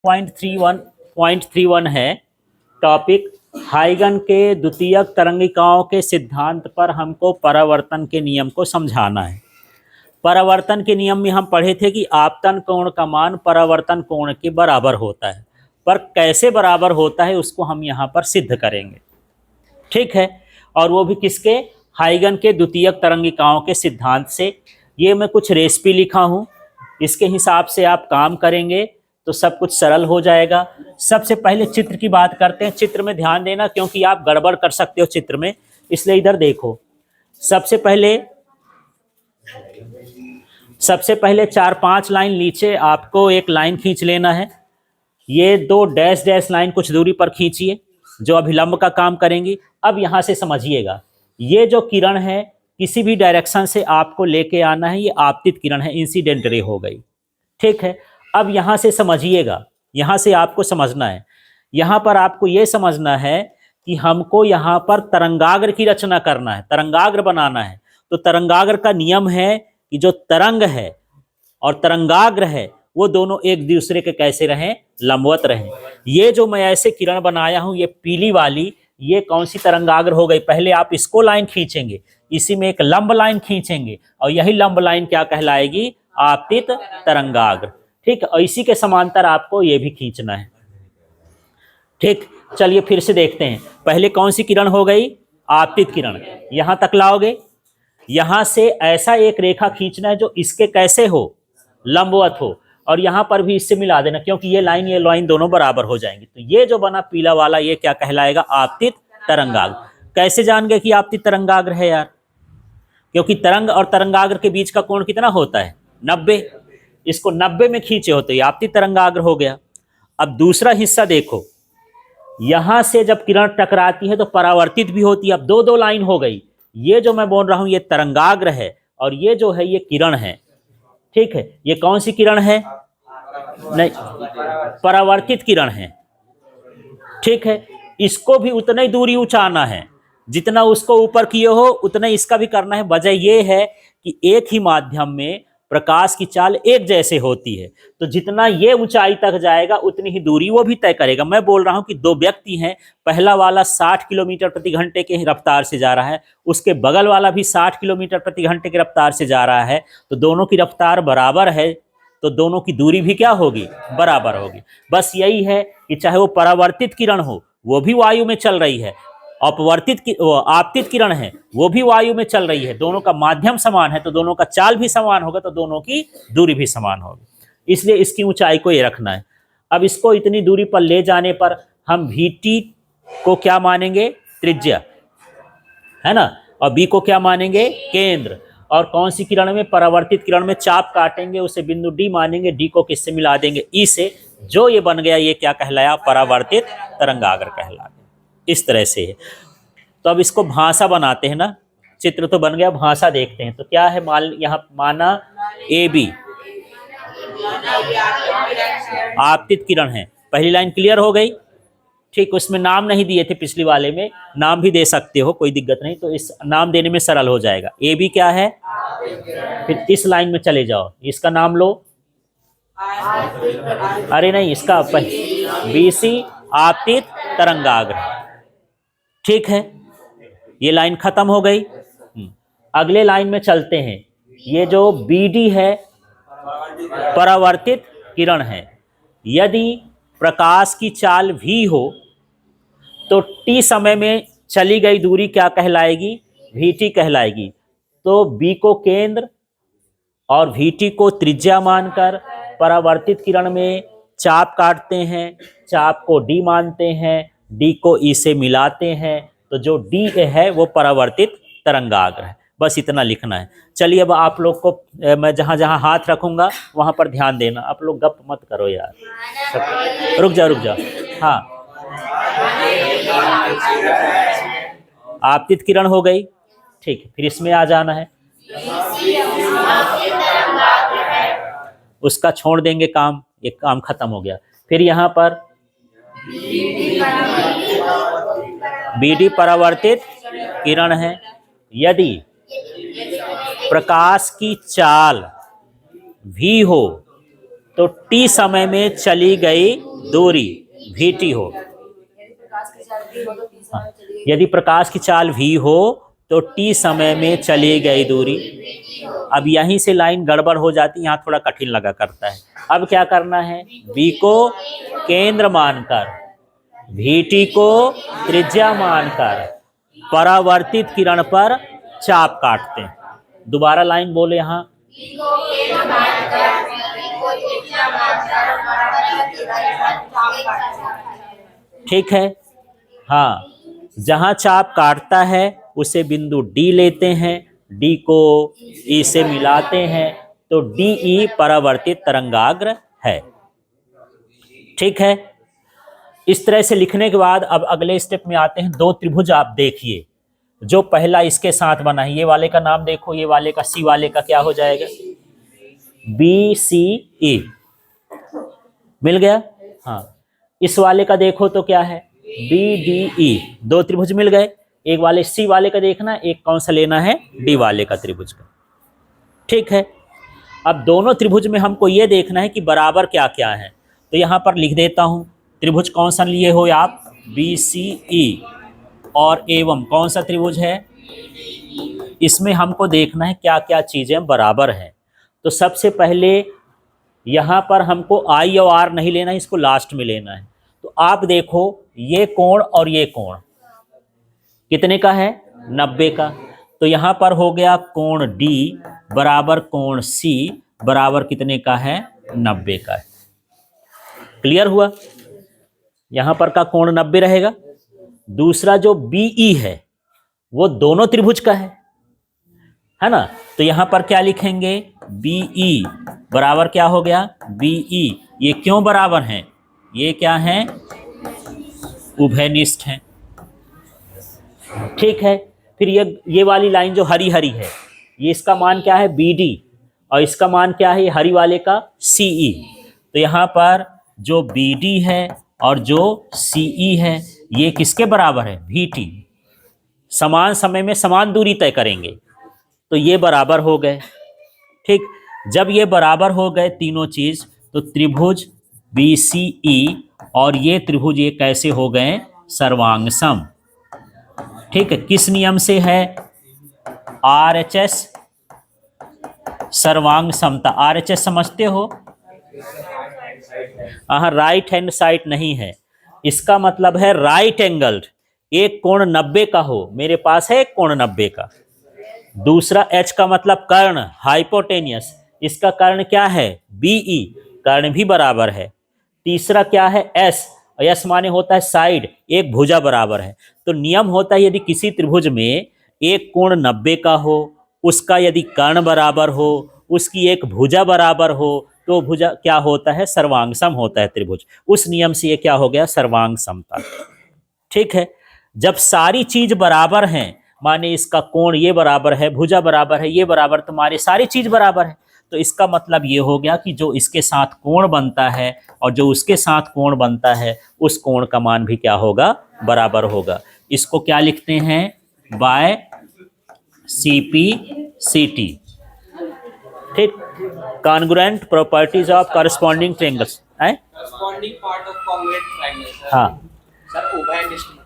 Point 31 है topic. हाइगन के द्वितीयक तरंगिकाओं के सिद्धांत पर हमको परावर्तन के नियम को समझाना है। परावर्तन के नियम में हम पढ़े थे कि आपतन कोण का मान परावर्तन कोण के बराबर होता है, पर कैसे बराबर होता है उसको हम यहाँ पर सिद्ध करेंगे। ठीक है, और वो भी किसके? हाइगन के द्वितीयक तरंगिकाओं के सिद्धांत से। ये मैं कुछ रेसिपी लिखा हूँ, इसके हिसाब से आप काम करेंगे तो सब कुछ सरल हो जाएगा। सबसे पहले चित्र की बात करते हैं। चित्र में ध्यान देना क्योंकि आप गड़बड़ कर सकते हो चित्र में, इसलिए इधर देखो। सबसे पहले 4-5 लाइन नीचे आपको एक लाइन खींच लेना है। ये 2 डैश डैश लाइन कुछ दूरी पर खींचिए जो अभिलंब का काम करेंगी। अब यहाँ से समझिएगा, ये जो किरण है किसी भी डायरेक्शन से आपको लेके आना है, ये आपतित किरण है, इंसिडेंट रे हो गई। ठीक है, अब यहाँ से समझिएगा, यहाँ से आपको समझना है। यहाँ पर आपको ये समझना है कि हमको यहाँ पर तरंगाग्र की रचना करना है, तरंगाग्र बनाना है। तो तरंगाग्र का नियम है कि जो तरंग है और तरंगाग्र है वो दोनों एक दूसरे के कैसे रहें? लंबवत रहें। ये जो मैं ऐसे किरण बनाया हूं, ये पीली वाली, ये कौन सी तरंगाग्र हो गई? पहले आप इसको लाइन खींचेंगे, इसी में एक लंब लाइन खींचेंगे और यही लंब लाइन क्या कहलाएगी? आपतित तरंगाग्र। ठीक, और इसी के समांतर आपको ये भी खींचना है। ठीक, चलिए फिर से देखते हैं। पहले कौन सी किरण हो गई? आपतित किरण। यहां तक लाओगे, यहां से ऐसा एक रेखा खींचना है जो इसके कैसे हो? लंबवत हो, और यहां पर भी इससे मिला देना क्योंकि ये लाइन दोनों बराबर हो जाएंगी। तो ये जो बना पीला वाला, ये क्या कहलाएगा? आपतित तरंगाग्र। कैसे जान गए कि आपतित तरंगाग्र है यार? क्योंकि तरंग और तरंगाग्र के बीच का कोण कितना होता है? 90। इसको 90 में खींचे होते, आपतित तरंगाग्र हो गया। अब दूसरा हिस्सा देखो, यहां से जब किरण टकराती है तो परावर्तित भी होती है। अब 2-2 लाइन हो गई। ये जो मैं बोल रहा हूं ये तरंगाग्र है और ये जो है ये किरण है। ठीक है, ये कौन सी किरण है? नहीं, परावर्तित किरण है। ठीक है, इसको भी उतना ही दूरी ऊंचाना है, जितना उसको ऊपर किए हो उतना इसका भी करना है। वजह यह है कि एक ही माध्यम में प्रकाश की चाल एक जैसे होती है, तो जितना ये ऊंचाई तक जाएगा उतनी ही दूरी वो भी तय करेगा। मैं बोल रहा हूं कि 2 व्यक्ति हैं, पहला वाला 60 किलोमीटर प्रति घंटे के रफ्तार से जा रहा है, उसके बगल वाला भी 60 किलोमीटर प्रति घंटे की रफ्तार से जा रहा है, तो दोनों की रफ्तार बराबर है, तो दोनों की दूरी भी क्या होगी? बराबर होगी। बस यही है कि चाहे वो परावर्तित किरण हो, वो भी वायु में चल रही है, आपतित किरण है, वो भी वायु में चल रही है, दोनों का माध्यम समान है, तो दोनों का चाल भी समान होगा, तो दोनों की दूरी भी समान होगी। इसलिए इसकी ऊंचाई को ये रखना है। अब इसको इतनी दूरी पर ले जाने पर हम VT को क्या मानेंगे? त्रिज्या, है ना, और B को क्या मानेंगे? केंद्र। और कौन सी किरण में? परावर्तित किरण में चाप काटेंगे, उसे बिंदु D मानेंगे, D को किससे मिला देंगे? E से। जो ये बन गया ये क्या कहलाया? परावर्तित तरंगाग्र कहला। इस तरह से है। तो अब इसको भाषा बनाते हैं ना, चित्र तो बन गया, भाषा देखते हैं। तो क्या है? यहाँ माना AB आपतित किरण है। पहली लाइन क्लियर हो गई। ठीक, उसमें नाम नहीं दिए थे, पिछली वाले में नाम भी दे सकते हो, कोई दिक्कत नहीं। तो इस नाम देने में सरल हो जाएगा। AB क्या है? फिर इस लाइन में चले जाओ, इसका नाम लो। अरे नहीं, इसका BC आपतित तरंगाग्र। ठीक है, ये लाइन खत्म हो गई। अगले लाइन में चलते हैं। ये जो BD है परावर्तित किरण है। यदि प्रकाश की चाल V हो तो T समय में चली गई दूरी क्या कहलाएगी? VT कहलाएगी। तो B को केंद्र और VT को त्रिज्या मानकर परावर्तित किरण में चाप काटते हैं, चाप को D मानते हैं, D को E से मिलाते हैं, तो जो D है वो परावर्तित तरंगाग्र है। बस इतना लिखना है। चलिए अब आप लोग को मैं जहां जहां हाथ रखूंगा वहां पर ध्यान देना। आप लोग गप मत करो यार, रुक जाओ। हाँ, आपतित किरण हो गई। ठीक, फिर इसमें आ जाना है। उसका छोड़ देंगे काम, एक काम खत्म हो गया। फिर यहां पर BD परावर्तित किरण है। यदि प्रकाश की चाल V हो तो T समय में चली गई दूरी VT हो। यदि प्रकाश की चाल V हो तो T समय में चली गई दूरी। अब यहीं से लाइन गड़बड़ हो जाती, यहाँ थोड़ा कठिन लगा करता है। अब क्या करना है, V को केंद्र मानकर, VT को त्रिज्या मानकर परावर्तित किरण पर चाप काटते हैं। दोबारा लाइन बोले यहाँ, ठीक है। हाँ, जहां चाप काटता है उसे बिंदु D लेते हैं, D को E से मिलाते हैं तो DE परावर्तित तरंगाग्र है। ठीक है। इस तरह से लिखने के बाद अब अगले स्टेप में आते हैं। दो त्रिभुज आप देखिए, जो पहला इसके साथ बना है, ये वाले का नाम देखो, ये वाले का, C वाले का क्या हो जाएगा, BCE मिल गया। हाँ, इस वाले का देखो तो क्या है, BDE। दो त्रिभुज मिल गए। एक वाले C वाले का देखना, एक कौन सा लेना है, D वाले का त्रिभुज का। ठीक है। अब दोनों त्रिभुज में हमको ये देखना है कि बराबर क्या क्या है, तो यहां पर लिख देता हूं। त्रिभुज कौन सा लिए हो आप, BCE, और एवं कौन सा त्रिभुज है, इसमें हमको देखना है क्या क्या चीजें बराबर हैं। तो सबसे पहले यहां पर हमको I और R नहीं लेना है, इसको लास्ट में लेना है। तो आप देखो, ये कोण और ये कोण कितने का है, 90 का। तो यहां पर हो गया कोण D बराबर कोण C बराबर कितने का है, 90 का है। क्लियर हुआ, यहां पर का कोण 90 रहेगा। दूसरा जो BE है वो दोनों त्रिभुज का है ना, तो यहां पर क्या लिखेंगे, BE बराबर क्या हो गया, BE। ये क्यों बराबर हैं, ये क्या हैं, उभयनिष्ठ हैं। ठीक है। फिर ये वाली लाइन जो हरी हरी है, ये इसका मान क्या है, BD, और इसका मान क्या है, ये हरी वाले का CE। तो यहां पर जो BD है और जो CE है ये किसके बराबर है, VT। समान समय में समान दूरी तय करेंगे, तो ये बराबर हो गए। ठीक, जब ये बराबर हो गए तीनों चीज, तो त्रिभुज BCE और ये त्रिभुज ये कैसे हो गए, सर्वांग सम। ठीक है, किस नियम से है, RHS सर्वांग समता। RHS समझते हो, राइट हैंड साइड नहीं है, इसका मतलब है राइट एंगल्ड। एक कोण 90 का हो, मेरे पास है एक कोण 90 का। दूसरा H का मतलब कर्ण, हाइपोटेनियस, इसका कर्ण क्या है, BE, कर्ण भी बराबर है। तीसरा क्या है, S, S माने होता है साइड, एक भुजा बराबर है। तो नियम होता है, यदि किसी त्रिभुज में एक कोण 90 का हो, उसका यदि कर्ण बराबर हो, उसकी एक भुजा बराबर हो, तो भुजा क्या होता है, सर्वांग सम होता है त्रिभुज। उस नियम से ये क्या हो गया, सर्वांग समता। ठीक है। जब सारी चीज बराबर हैं, माने इसका कोण ये बराबर है, भुजा बराबर है, ये बराबर, तुम्हारे सारी चीज बराबर है, तो इसका मतलब ये हो गया कि जो इसके साथ कोण बनता है और जो उसके साथ कोण बनता है, उस कोण का मान भी क्या होगा, बराबर होगा। इसको क्या लिखते हैं, बाय CP/CT। ठीक, congruent properties of corresponding triangles है, corresponding part of congruent triangle, sir. हाँ सर उभयनिष्ठ